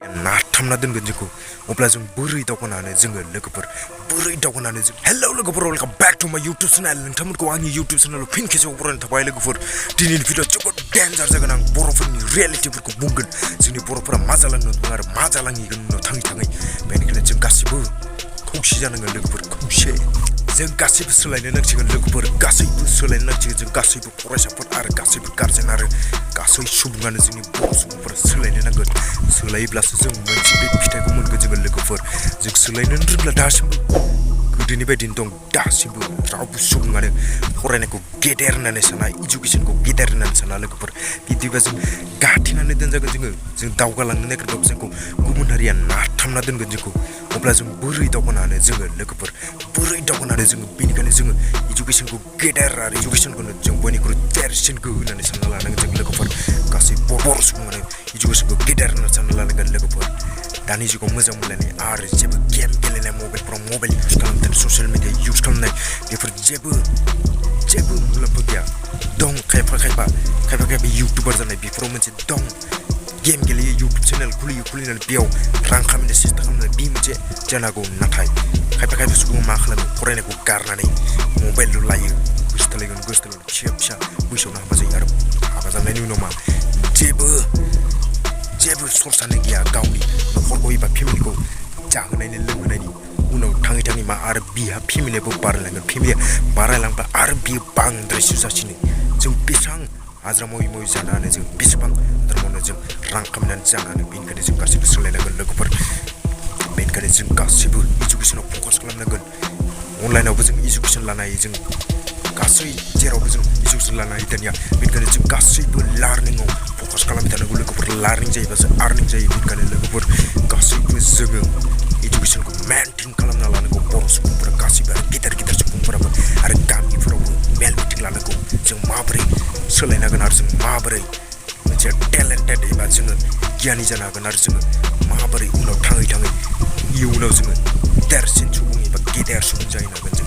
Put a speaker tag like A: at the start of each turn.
A: नाथामना दोनगोन जोंखौ अब्ला जों बोरै दावगानानै जोङो लोगोफोर बोरै दावगानानै जों हेलौ लोगोफोर वेलकाम बेक टु माय इउटुब चेनेल नोंथांमोनखौ आंनि इउटुब चेनेलाव फिन खेबसेबाव बरायनो थाबाय लोगोफोर दिनैनि भिडिअ जोबोद डेन्जार जागोन आं बर'फोरनि रियेलिटिफोरखौ बुंगोन जोंनि बर'फोरा मा जालांनो दं आरो मा जालांगोन उनाव थाङै थाङै बेनिखायनो जों गासिबो खौसे जानांगोन लोगोफोर खौसे जों गासैबो सोलायनो नांसिगोन लोगोफोर गासैबो सोलायनो नांसिगोन जों गासैबो फरायसाफोर आरो गासैबो गार्जेन आरो गासै सुबुङानो जोंनि बर' सुबुंफोरा सोलायनो नांगोन सोलायोब्लासो जों मोनसे बे फिथाइखौ मोनगोन जोङो लोगोफोर जों सोलायनो रोंब्ला दासिमबो गोदोनि बायदिनो दं दासिमबो रावबो सुबुङानो फरायनायखौ गेदेर होननानै साना इडुकेसनखौ गेदेर होननानै साना लोगोफोर बिदिबा जों गाथेनानै दोनजागोन जों दावगालांनो नागिरबाबो जोंखौ गुबुन हारिया नाथामना दोनगोन जोंखौ अब्ला जों बोरै दावगानानै जोङो लोगोफोर बोरै दावगानानै जोङो बेनिखायनो जोङो इडुकेसनखौ गेदेर आरो इडुकेसनखौनो जों बयनिख्रुइ देरसिन गोहो होननानै सानना लानांगोन जों लोगोफोर गासै बर' सुबुङानो इडुकेसनखौ गेदेर होननानै सानना लानांगोन लोगोफोर दानि जुगाव मोजां मोनलायनाय आरो जेबो गेम गेलेनाय मबाइलफोराव मबाइल इउज खालामनाय ससियेल मिडिया इउज खालामनाय बेफोर जेबो मुलाम्फा गैया दं खायफा इउटुबार जानाय बेफोराव मोनसे दं गेम गेलेयो इउटुब चेनेल खुलिनानै बेयाव रां खामायनो सेस्था खालामनाय बे मोनसे जानो हागौ नाथाय खायफा सुबुङा मा खालामो फरायनायखौ गारनानै मबाइलल' लायो गोसोथोलायगोन फिसा बैसोआवनो हाबा जायो आरो हाबा जानायनि उनाव मा जेबो सरसानो गैया गावनि न'खरखौ एबा फेमिलिखौ जाहोनायनि लोंहोनायनि उनाव थाङै मा आरो बिहा फेमिलियाबो बारायलांगोन फेमिलिया बारायलांब्ला आरो बियो बांद्रायसो जासिनो जों बेसेबां हाजिरा मावै जानानै जों बेसेबां हाजिरा मावनानै जों रां खामायनानै जानानै बेनिखायनो जों गासैबो सोलायनांगोन लोगोफोर बेनिखायनो जों गासैबो इडुकेसनाव फकास खालामनांगोन अनलाइनावबो जों इडुकेसन लानो हायो जों गासै जेरावबो जों इडुकेसन लानो हायो दानिया बेनिखायनो जों गासैबो लार्निंआव फकास खालामबाय थानांगौ लोगोफोर लार्निं जायोबासो आर्निं जायो बेनिखायनो लोगोफोर गासैबो जोङो इडुकेसनखौ मेनटेन खालामना लानांगौ बर' सुबुंफोरा गासैबो आरो गेदेर सुबुंफोराबो आरो गामिफोरावबो मेल मिटिं लानांगौ जों माबोरै सोलायनांगोन आरो जों माबोरै मोनसे टेलेन्टेड एबा जोङो गियानि जानो हागोन आरो जोङो माबोरै उनाव थाङै इयुनाव जोङो देरसिन सुबुं एबा गेदेर सुबुं जाहैनो हागोन